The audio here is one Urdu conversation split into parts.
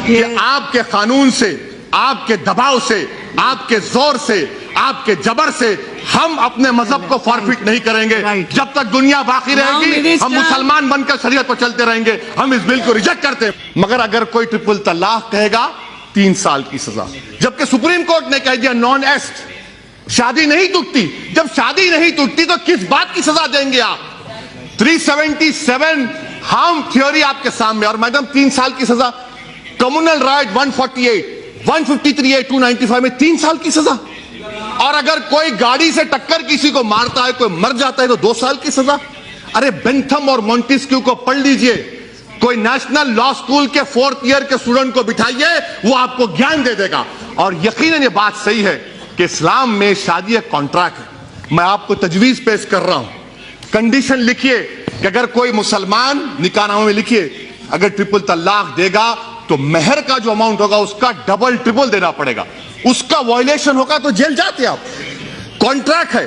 کہ آپ کے قانون سے، آپ کے دباؤ سے، آپ کے زور سے، آپ کے جبر سے ہم اپنے مذہب کو فارفٹ نہیں کریں گے. جب تک دنیا باقی رہے گی ہم مسلمان بن کر شریعت پر چلتے رہیں گے. ہم اس بل کو ریجیکٹ کرتے ہیں. مگر اگر کوئی ٹرپل طلاق کہے گا 3 سال کی سزا، جبکہ سپریم کورٹ نے کہہ دیا نان ایسٹ، شادی نہیں ٹوٹتی. جب شادی نہیں ٹوٹتی تو کس بات کی سزا دیں گے آپ؟ 377 ہارم تھیوری آپ کے سامنے، اور میڈم 3 سال کی سزا. کمیونل رائٹ 148 153 295 میں 3 سال کی سزا. اور اگر کوئی گاڑی سے ٹکر کسی کو مارتا ہے، کوئی مر جاتا ہے تو 2 سال کی سزا. ارے بینتھم اور مونٹیسکیو کو پڑھ لیجئے. کوئی نیشنل لا سکول کے 4th ایئر کے اسٹوڈنٹ کو بٹھائیے، وہ آپ کو گیان دے دے گا. اور یقیناً یہ بات صحیح ہے کہ اسلام میں شادی ایک کانٹریکٹ ہے. میں آپ کو تجویز پیش کر رہا ہوں. کنڈیشن لکھیے کہ اگر کوئی مسلمان نکاح نامے میں لکھیے اگر ٹرپل طلاق دے گا تو مہر کا جو اماؤنٹ ہوگا اس کا ڈبل ٹرپل دینا پڑے گا. اس کا وائلیشن ہوگا تو جیل جاتے آپ. کانٹریکٹ ہے،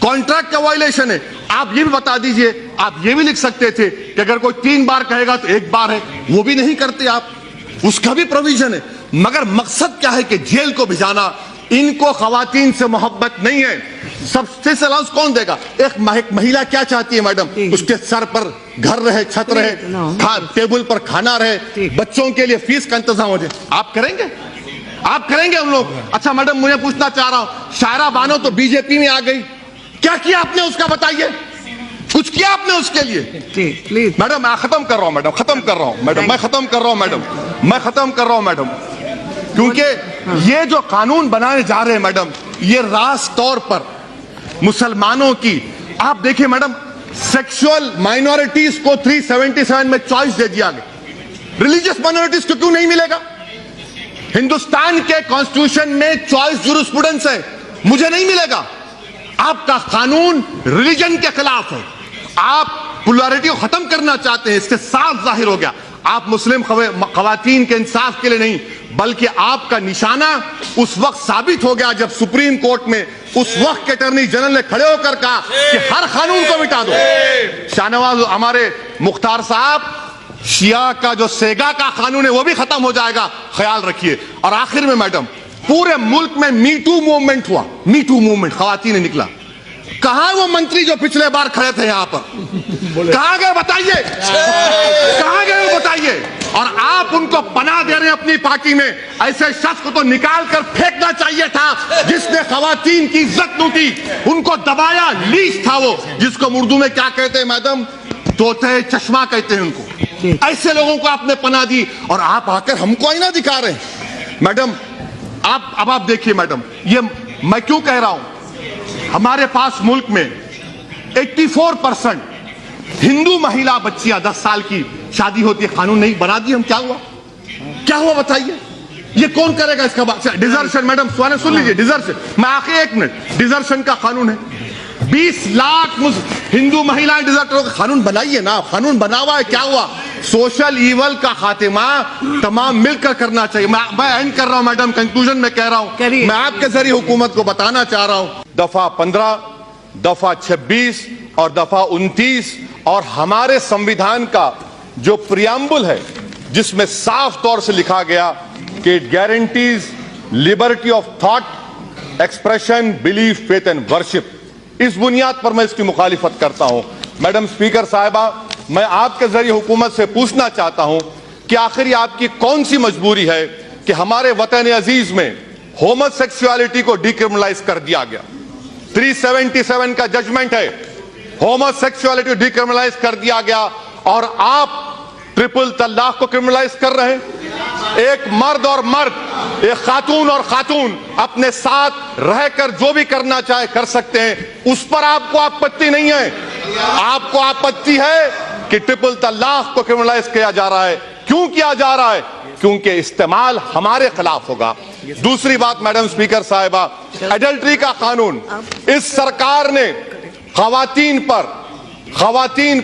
کانٹریکٹ کا وائلیشن ہے. آپ یہ بھی بتا دیجئے، آپ یہ بھی لکھ سکتے تھے کہ اگر کوئی 3 بار کہے گا تو 1 بار ہے. وہ بھی نہیں کرتے آپ، اس کا بھی پروویژن ہے. مگر مقصد کیا ہے کہ جیل کو بھجانا. ان کو خواتین سے محبت نہیں ہے. سب سے الاؤنس کون دے گا؟ ایک مہیلا کیا چاہتی ہے میڈم؟ اس کے سر پر گھر رہے، چھت رہے، ٹیبل پر کھانا رہے، بچوں کے لیے فیس کا انتظام ہو جائے. آپ کریں گے؟ آپ کریں گے ہم لوگ؟ اچھا میڈم مجھے پوچھنا چاہ رہا ہوں، شائرہ بانو تو بی جے پی میں آ گئی، کیا کیا آپ نے اس کا بتائیے؟ کچھ کیا آپ نے اس کے لیے؟ میڈم میں ختم کر رہا ہوں، میڈم ختم کر رہا ہوں، میڈم میں ختم کر رہا ہوں، میڈم میں ختم کر رہا ہوں میڈم. کیونکہ یہ جو قانون بنانے جا رہے ہیں میڈم، یہ راست طور پر مسلمانوں کی، آپ دیکھیں میڈم سیکشول مائنورٹیز کو 377 میں چوائس دے دیا گیا. ریلیجیس مائنورٹیز کو کیوں نہیں ملے گا؟ ہندوستان کے کانسٹیٹیوشن میں چوائس جورسپروڈنس ہے، مجھے نہیں ملے گا. آپ کا قانون ریلیجن کے خلاف ہے. آپ پولیرٹی کو ختم کرنا چاہتے ہیں، اس سے صاف ظاہر ہو گیا. آپ مسلم خواتین کے انصاف کے لیے نہیں بلکہ آپ کا نشانہ اس وقت ثابت ہو گیا جب سپریم کورٹ میں اس وقت کے اٹارنی جنرل نے کھڑے ہو کر کہا کہ ہر قانون کو مٹا دو. شاہ نواز ہمارے مختار صاحب، شیعہ کا جو سیگا کا قانون ہے وہ بھی ختم ہو جائے گا، خیال رکھیے. اور آخر میں میڈم پورے ملک میں می ٹو موومنٹ ہوا، می ٹو موومنٹ، خواتین نے نکلا. کہاں وہ منتری جو پچھلے بار کھڑے تھے یہاں پر؟ کہاں گئے بتائیے؟ کہاں گئے وہ بتائیے؟ اور آپ ان کو پناہ دے رہے ہیں اپنی پارٹی میں. ایسے شخص کو تو نکال کر پھینکنا چاہیے تھا جس نے خواتین کی عزت لوٹی، ان کو دبایا. لیچ تھا وہ، جس کو اردو میں کیا کہتے ہیں میڈم؟ طوطے چشمہ کہتے ہیں ان کو. ایسے لوگوں کو آپ نے پناہ دی اور آپ آ کر ہم کو آئینہ دکھا رہے ہیں. میڈم اب آپ دیکھیے میڈم، یہ میں کیوں کہہ رہا ہوں، ہمارے پاس ملک میں 84% ہندو مہیلا بچیاں 10 سال کی شادی ہوتی ہے. قانون نہیں بنا دی ہم، کیا ہوا؟ کیا ہوا بتائیے؟ یہ کون کرے گا اس کا بات؟ ڈیزرشن میڈم سن لیجیے، ڈیزرشن، میں آخر 1 منٹ، ڈیزرشن کا قانون ہے. 20 لاکھ ہندو مہیلائیں ڈیزرٹ ہو. قانون بنائیے نا، قانون بنا ہوا ہے. کیا ہوا؟ سوشل ایول کا خاتمہ تمام مل کر کرنا چاہیے. میں اینڈ کر رہا ہوں میڈم، کنکلوژن میں کہہ رہا ہوں، میں آپ کے ذریعے حکومت کو بتانا چاہ رہا ہوں، دفعہ 15 دفعہ 26 اور دفعہ 29 اور ہمارے سمویدھان کا جو پریامبل ہے جس میں صاف طور سے لکھا گیا کہ it guarantees liberty of thought, expression, belief, faith and worship. اس بنیاد پر میں اس کی مخالفت کرتا ہوں. میڈم اسپیکر صاحبہ، میں آپ کے ذریعے حکومت سے پوچھنا چاہتا ہوں کہ آخر یہ آپ کی کون سی مجبوری ہے کہ ہمارے وطن عزیز میں ہومو سیکسوالٹی کو ڈیکرمنلائز کر دیا گیا. 377 کا ججمنٹ ہے، ہومو سیکسوالٹی کو ڈیکرمنلائز کر دیا گیا اور آپ ٹرپل طلاق کو کرمنلائز کر رہے ہیں. ایک مرد اور مرد، ایک خاتون اور خاتون اپنے ساتھ رہ کر جو بھی کرنا چاہے کر سکتے ہیں، اس پر آپ کو آپتی نہیں ہے. آپ کو آپتی ہے کہ ٹرپل طلاق کو کرمنلائز کیا جا رہا ہے. کیوں کیا جا رہا ہے؟ کیونکہ استعمال ہمارے خلاف ہوگا. دوسری بات میڈم اسپیکر صاحبہ، ایڈلٹری کا قانون، اس سرکار نے خواتین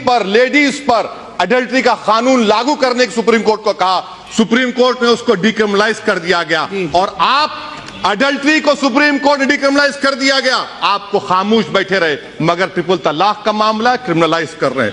پر لیڈیز پر ایڈلٹری کا قانون لاگو کرنے کی سپریم کورٹ کو کہا. سپریم کورٹ نے اس کو ڈیکرمنلائز کر دیا گیا اور آپ ایڈلٹری کو سپریم کورٹ نے ڈیکرمنلائز کر دیا گیا، آپ کو خاموش بیٹھے رہے. مگر ٹرپل طلاق کا معاملہ کرمنلائز کر رہے ہیں.